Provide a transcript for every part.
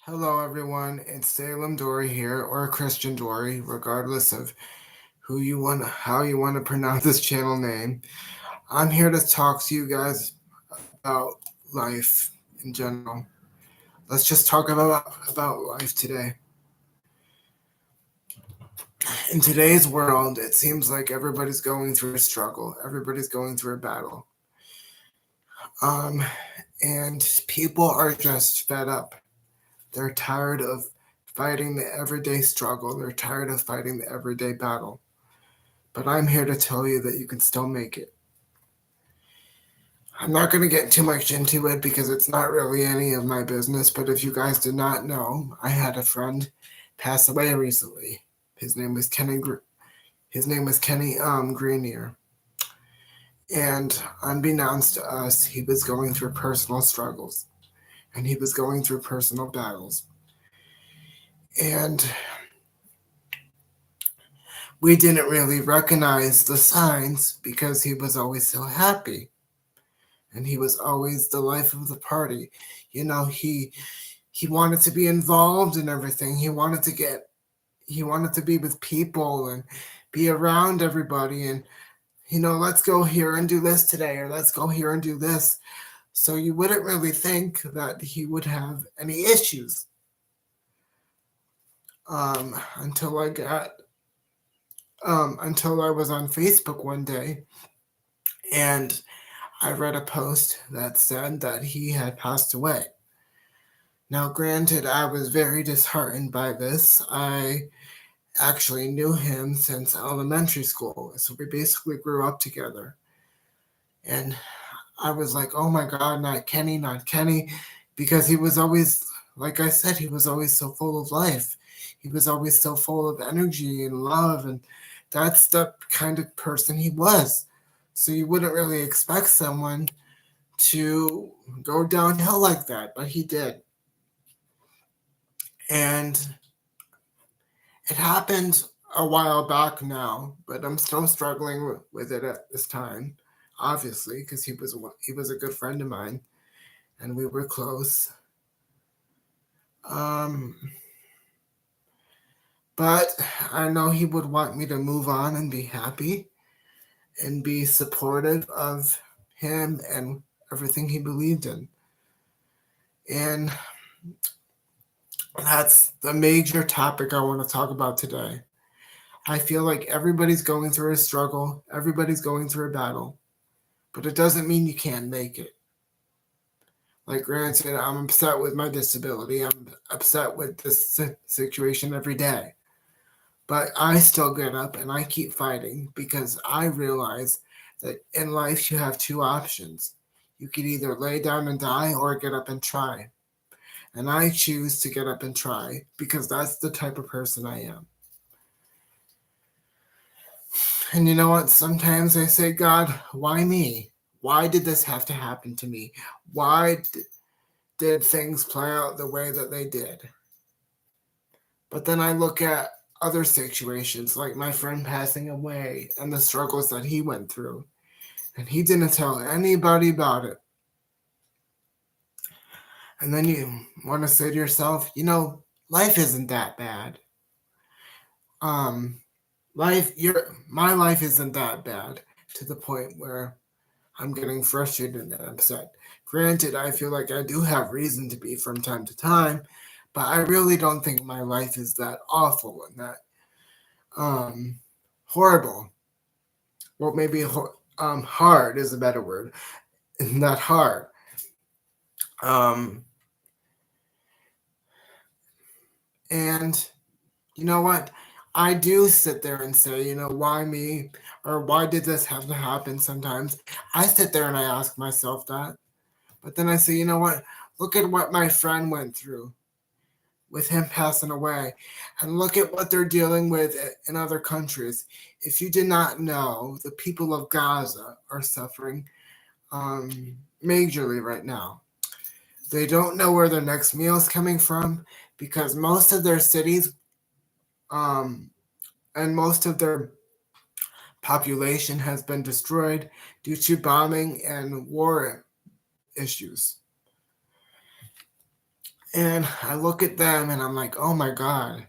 Hello, everyone. It's Salem Dory here, or Christian Dory, regardless of how you want to pronounce this channel name. I'm here to talk to you guys about life in general. Let's just talk about life today. In today's world, it seems like everybody's going through a struggle. Everybody's going through a battle. Um, and people are just fed up. They're tired of fighting the everyday struggle. They're tired of fighting the everyday battle. But I'm here to tell you that you can still make it. I'm not going to get too much into it because it's not really any of my business. But if you guys did not know, I had a friend pass away recently. His name was Kenny. Greenier. And unbeknownst to us, he was going through personal struggles, and he was going through personal battles. And we didn't really recognize the signs because he was always so happy. And he was always the life of the party. He wanted to be involved in everything. He wanted to be with people and be around everybody and let's go here and do this today, or let's go here and do this. So you wouldn't really think that he would have any issues. Until I was on Facebook one day and I read a post that said that he had passed away. Now, granted, I was very disheartened by this. I actually knew him since elementary school, so we basically grew up together. And I was like, oh my God, not Kenny, because he was always, like I said, he was always so full of life. He was always so full of energy and love, and that's the kind of person he was. So you wouldn't really expect someone to go downhill like that, but he did. And it happened a while back now, but I'm still struggling with it at this time, obviously, because he was a good friend of mine, and we were close. But I know he would want me to move on and be happy and be supportive of him and everything he believed in. And that's the major topic I want to talk about today. I feel like everybody's going through a struggle, everybody's going through a battle, but it doesn't mean you can't make it. Like granted, I'm upset with my disability, I'm upset with this situation every day. But I still get up and I keep fighting because I realize that in life you have two options. You could either lay down and die or get up and try. And I choose to get up and try because that's the type of person I am. And you know what? Sometimes I say, God, why me? Why did this have to happen to me? Why did things play out the way that they did? But then I look at other situations, like my friend passing away and the struggles that he went through. And he didn't tell anybody about it. And then you want to say to yourself, life isn't that bad. My life isn't that bad to the point where I'm getting frustrated and upset. Granted, I feel like I do have reason to be from time to time, but I really don't think my life is that awful and that horrible. Well, maybe hard is a better word. Not hard. And you know what? I do sit there and say, why me? Or why did this have to happen sometimes? I sit there and I ask myself that. But then I say, you know what? Look at what my friend went through with him passing away. And look at what they're dealing with in other countries. If you did not know, the people of Gaza are suffering majorly right now. They don't know where their next meal is coming from because most of their cities and most of their population has been destroyed due to bombing and war issues. And I look at them and I'm like, oh my God,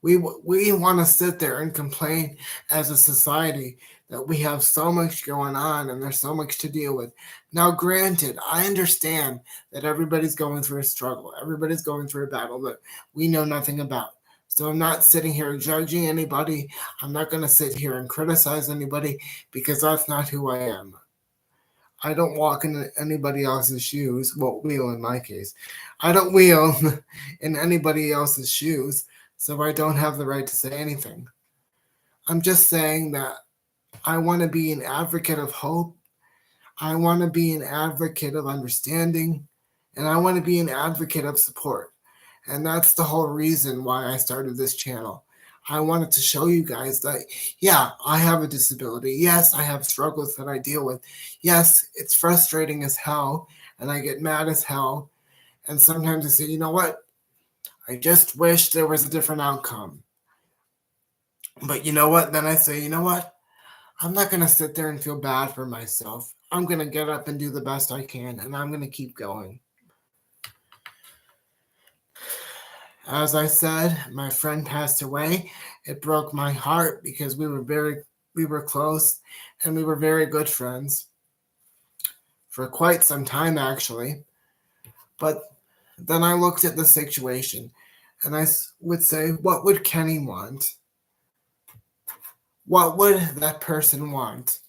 we want to sit there and complain as a society that we have so much going on and there's so much to deal with. Now, granted, I understand that everybody's going through a struggle, everybody's going through a battle that we know nothing about. So I'm not sitting here judging anybody. I'm not going to sit here and criticize anybody because that's not who I am. I don't walk in anybody else's shoes. Well, wheel in my case. I don't wheel in anybody else's shoes, so I don't have the right to say anything. I'm just saying that I want to be an advocate of hope. I want to be an advocate of understanding. And I want to be an advocate of support. And that's the whole reason why I started this channel. I wanted to show you guys that, yeah, I have a disability. Yes, I have struggles that I deal with. Yes, it's frustrating as hell, and I get mad as hell. And sometimes I say, you know what? I just wish there was a different outcome. But you know what? Then I say, you know what? I'm not going to sit there and feel bad for myself. I'm going to get up and do the best I can, and I'm going to keep going. As I said, my friend passed away. It broke my heart because we were close and we were very good friends for quite some time, actually. But then I looked at the situation and I would say, what would Kenny want? What would that person want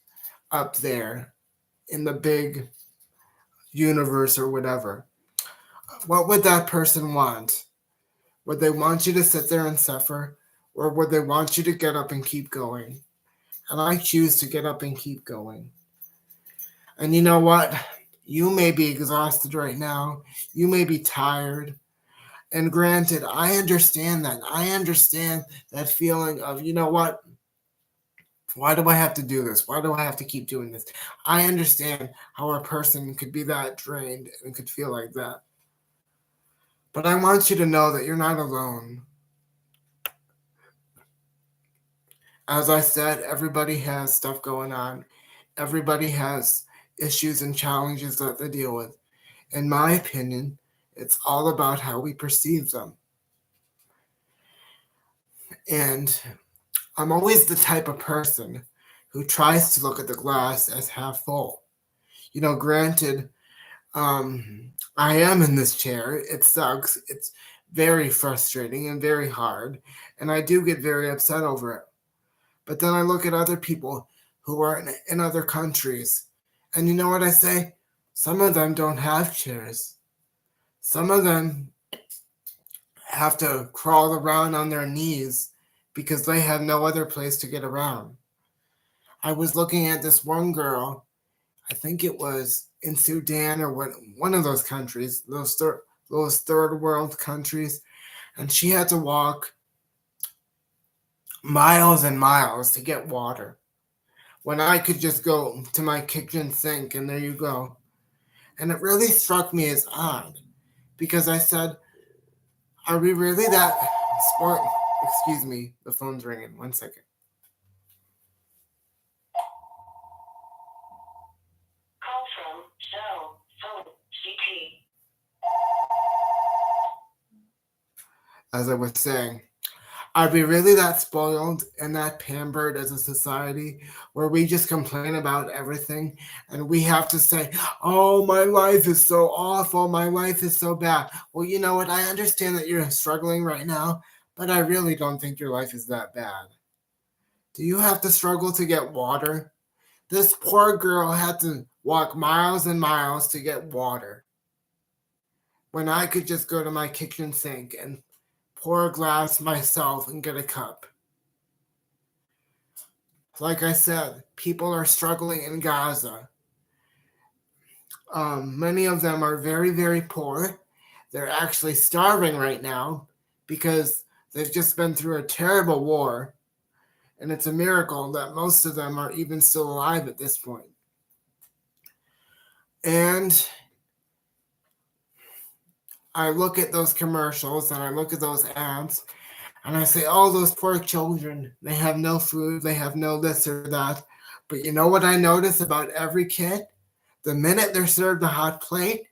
up there in the big universe or whatever? What would that person want? Would they want you to sit there and suffer, or would they want you to get up and keep going? And I choose to get up and keep going. And you know what? You may be exhausted right now. You may be tired. And granted, I understand that. I understand that feeling of, you know what? Why do I have to do this? Why do I have to keep doing this? I understand how a person could be that drained and could feel like that. But I want you to know that you're not alone. As I said, everybody has stuff going on. Everybody has issues and challenges that they deal with. In my opinion, it's all about how we perceive them. And I'm always the type of person who tries to look at the glass as half full. You know, granted, I am in this chair. It sucks. It's very frustrating and very hard. And I do get very upset over it. But then I look at other people who are in other countries. And you know what I say? Some of them don't have chairs. Some of them have to crawl around on their knees because they have no other place to get around. I was looking at this one girl, I think it was in Sudan or one of those countries, those third world countries, and she had to walk miles and miles to get water when I could just go to my kitchen sink and there you go. And it really struck me as odd because I said, are we really that sport? Excuse me, the phone's ringing. 1 second. Call from cell phone CT. As I was saying, are we really that spoiled and that pampered as a society where we just complain about everything and we have to say, oh, my life is so awful, my life is so bad? Well, you know what? I understand that you're struggling right now, but I really don't think your life is that bad. Do you have to struggle to get water? This poor girl had to walk miles and miles to get water when I could just go to my kitchen sink and pour a glass myself and get a cup. Like I said, people are struggling in Gaza. Many of them are very, very poor. They're actually starving right now because they've just been through a terrible war. And it's a miracle that most of them are even still alive at this point. And I look at those commercials and I look at those ads and I say, oh, those poor children, they have no food, they have no this or that. But you know what I notice about every kid? The minute they're served a hot plate,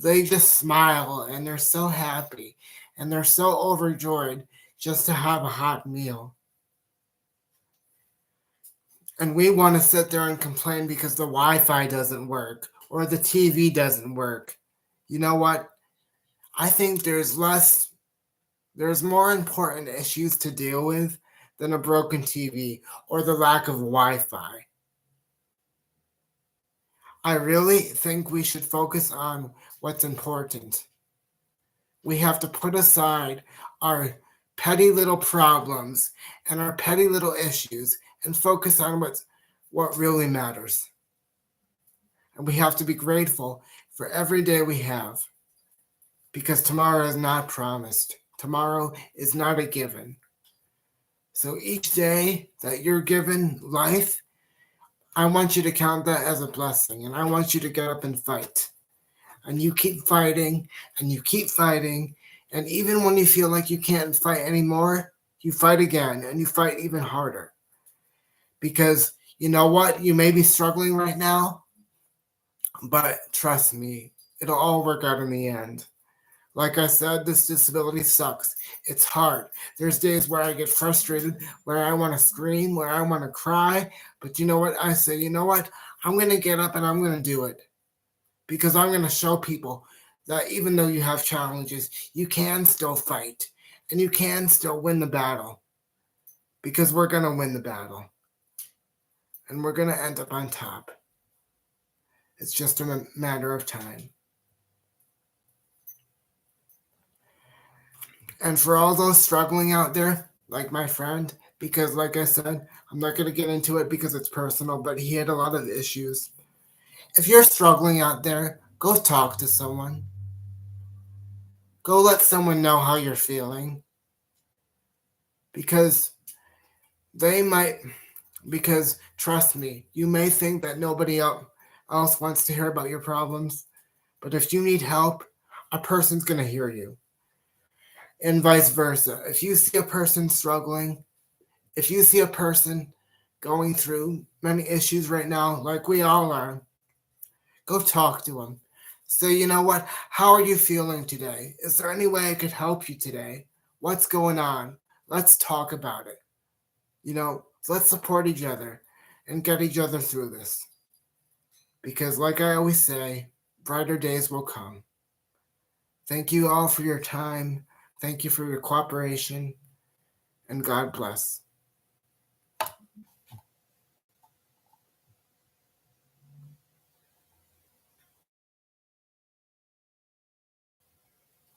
they just smile and they're so happy and they're so overjoyed just to have a hot meal. And we want to sit there and complain because the Wi-Fi doesn't work or the TV doesn't work. You know what? I think there's more important issues to deal with than a broken TV or the lack of Wi-Fi. I really think we should focus on what's important. We have to put aside our petty little problems and our petty little issues and focus on what really matters. And we have to be grateful for every day we have because tomorrow is not promised. Tomorrow is not a given. So each day that you're given life, I want you to count that as a blessing and I want you to get up and fight. And you keep fighting and you keep fighting. And even when you feel like you can't fight anymore, you fight again and you fight even harder. Because you know what? You may be struggling right now, but trust me, it'll all work out in the end. Like I said, this disability sucks. It's hard. There's days where I get frustrated, where I want to scream, where I want to cry. But you know what? I say, you know what? I'm going to get up and I'm going to do it. Because I'm going to show people that even though you have challenges, you can still fight and you can still win the battle. Because we're going to win the battle. And we're going to end up on top. It's just a matter of time. And for all those struggling out there, like my friend, because like I said, I'm not going to get into it because it's personal, but he had a lot of issues. If you're struggling out there, go talk to someone. Go let someone know how you're feeling. Because trust me, you may think that nobody else wants to hear about your problems, but if you need help, a person's going to hear you. And vice versa. If you see a person struggling, if you see a person going through many issues right now, like we all are, go talk to them. Say, you know what? How are you feeling today? Is there any way I could help you today? What's going on? Let's talk about it. Let's support each other and get each other through this. Because like I always say, brighter days will come. Thank you all for your time. Thank you for your cooperation, and God bless.